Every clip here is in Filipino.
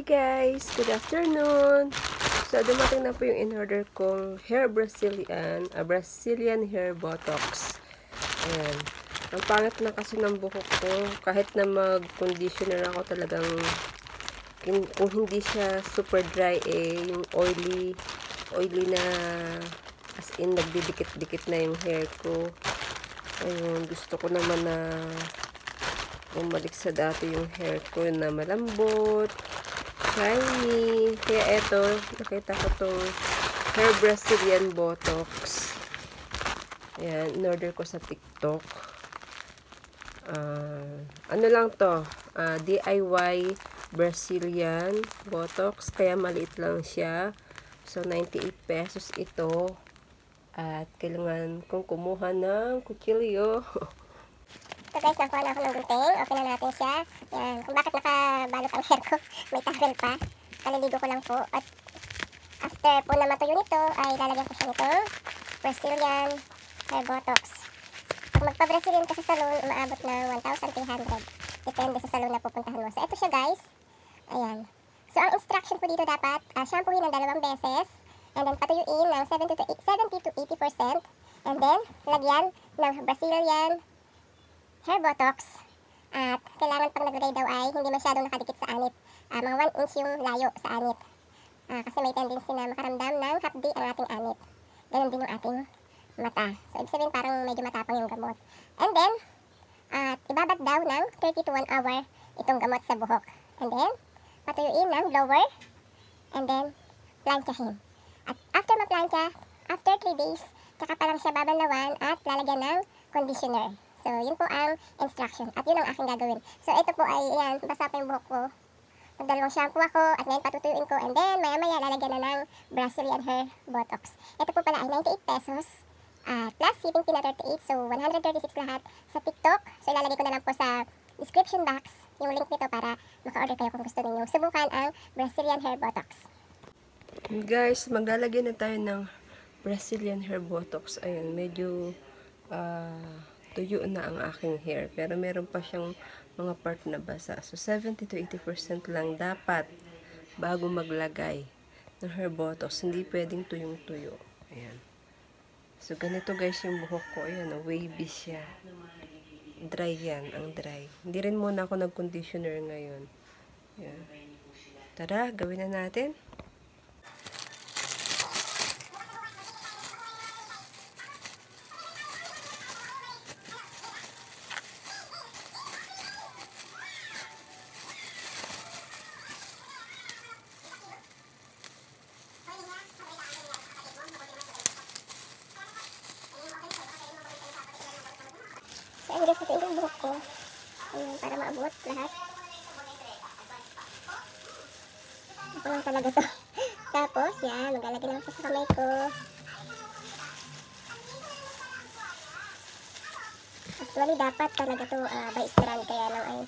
guys! Good afternoon! So, dumating na po yung in-order kong Brazilian hair botox. Ayan. Ang pangit na kasi ng buhok ko. Kahit na mag-conditioner ako talagang kung hindi siya super dry yung oily na as in nagdidikit-dikit na yung hair ko. Ayun, gusto ko naman na bumalik sa dati yung hair ko na malambot, shiny. Kaya eto, nakita ko tong hair Brazilian botox. Ayan, in-order ko sa TikTok. Ano lang to? DIY Brazilian botox. Kaya maliit lang siya. So, 98 pesos ito. At kailangan kong kumuha ng kutsilyo. So guys, nakuha na ako ng gunting. Open na natin siya. Yan. Kung bakit nakabalot ang hair ko, may towel pa. Kaliligo ko lang po. At after po na matuyo nito, ay lalagyan ko siya nitong Brazilian hair botox. Pag magpa-Brazilian ka sa salon, umaabot ng 1,300. Depende sa salon na pupuntahan mo. So ito siya guys. Ayan. So ang instruction po dito dapat, shampoohin ng 2 beses. And then patuyuin ng 70 to 80%. And then, lagyan ng Brazilian hair botox. At kailangan pang naglagay daw ay hindi masyadong nakadikit sa anit. Mga 1 inch yung layo sa anit. Kasi may tendency na makaramdam ng hapdi ang ating anit. Ganon din yung ating mata. So, ibig sabihin parang medyo matapang yung gamot. And then, ibabad daw ng 30 to 1 hour itong gamot sa buhok. And then, patuyuin ng blower. And then, planchahin. At after ma-plancha, after 3 days, tsaka pa lang siya babanlawan at lalagyan ng conditioner. So, yun po ang instruction. At yun ang aking gagawin. So, ito po ay, yan, basa pa yung buhok ko. Magdalawang shampoo ako at ngayon patutuyuin ko. And then, maya-maya lalagyan na ng Brazilian hair botox. Ito po pala ay 98 pesos. Plus, shipping fee na 38. So, 136 lahat sa TikTok. So, ilalagay ko na lang po sa description box yung link nito para maka-order kayo kung gusto niyo subukan ang Brazilian hair botox. Guys, maglalagay na tayo ng Brazilian hair botox. Ayun, medyo tuyo na ang aking hair. Pero meron pa siyang mga part na basa. So, 70 to 80% lang dapat bago maglagay ng hair botox. Hindi pwedeng tuyong-tuyo. Ayan. So, ganito guys yung buhok ko. Ayan, wavy siya. Dry yan, ang dry. Hindi rin muna ako nag-conditioner ngayon. Ayan. Tara, gawin na natin. So, ayun guys, ito yung buhok ko. Ayun, para maabot lahat. Ako lang talaga to. Tapos, yan, maglalagay lang sa kamay ko. Actually, dapat talaga to by strand. Kaya lang ay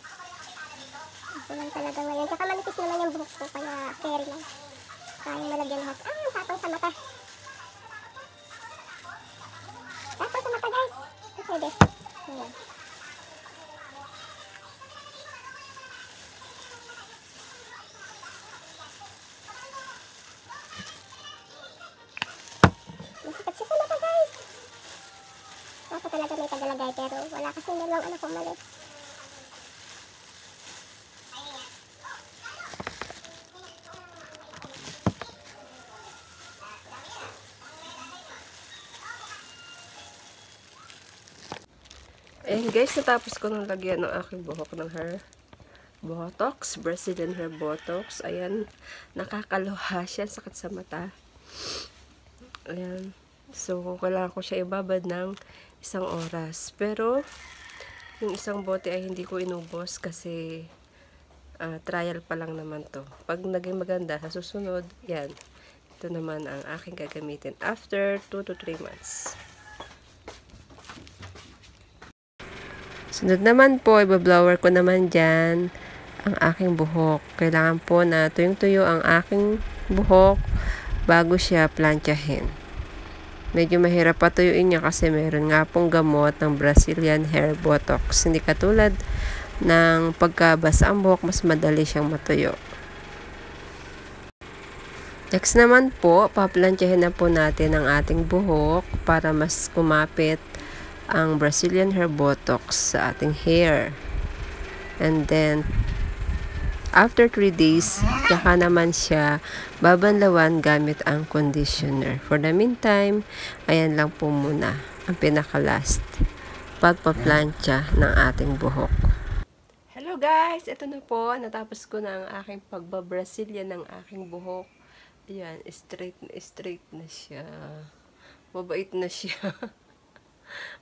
ako lang talaga ngayon. Tsaka manipis naman yung buhok ko. Kaya carry lang. Kaya malagyan lahat. Tapos sa mata. Tapos sa mata guys. Pwede. Ayan. Masakit siya sa mata guys. Dapat talaga may tagalagay pero wala kasi dalawang anak kong malis. Ayan guys, natapos ko nang lagyan ng aking buhok ng hair botox, Brazilian hair botox. Ayan, nakakaluha siya, sakit sa mata. Ayan, so kailangan ko siya ibabad ng 1 oras. Pero, yung isang bote ay hindi ko inubos kasi trial pa lang naman to. Pag naging maganda, sa susunod, yan, ito naman ang aking gagamitin after 2 to 3 months. Sunod naman po, ibablower ko naman dyan ang aking buhok. Kailangan po na tuyong-tuyo ang aking buhok bago siya planchahin. Medyo mahirap patuyuin niya kasi meron nga pong gamot ng Brazilian hair botox. Hindi katulad ng pagkabasa ang buhok, mas madali siyang matuyo. Next naman po, paplantyahin na po natin ang ating buhok para mas kumapit ang Brazilian Hair Botox sa ating hair. And then, after 3 days, tsaka naman siya babanlawan gamit ang conditioner. For the meantime, ayan lang po muna ang pinaka-last pagpaplantya ng ating buhok. Hello guys! Ito na po, natapos ko na ang aking pagbabrasilya ng aking buhok. Ayan, straight na siya. Mabait na siya.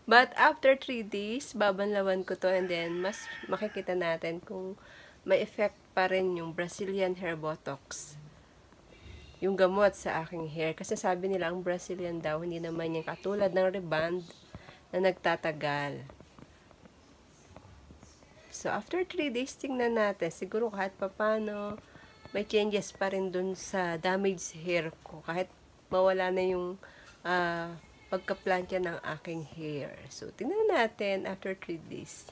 But after 3 days, babanlawan ko to and then mas makikita natin kung may effect pa rin yung Brazilian Hair Botox. Yung gamot sa aking hair. Kasi sabi nila ang Brazilian daw, hindi naman yung katulad ng reband na nagtatagal. So, after 3 days, tingnan natin. Siguro kahit papano, may changes pa rin dun sa damaged hair ko. Kahit mawala na yung pagka-plantya ng aking hair. So, tingnan natin after 3 days.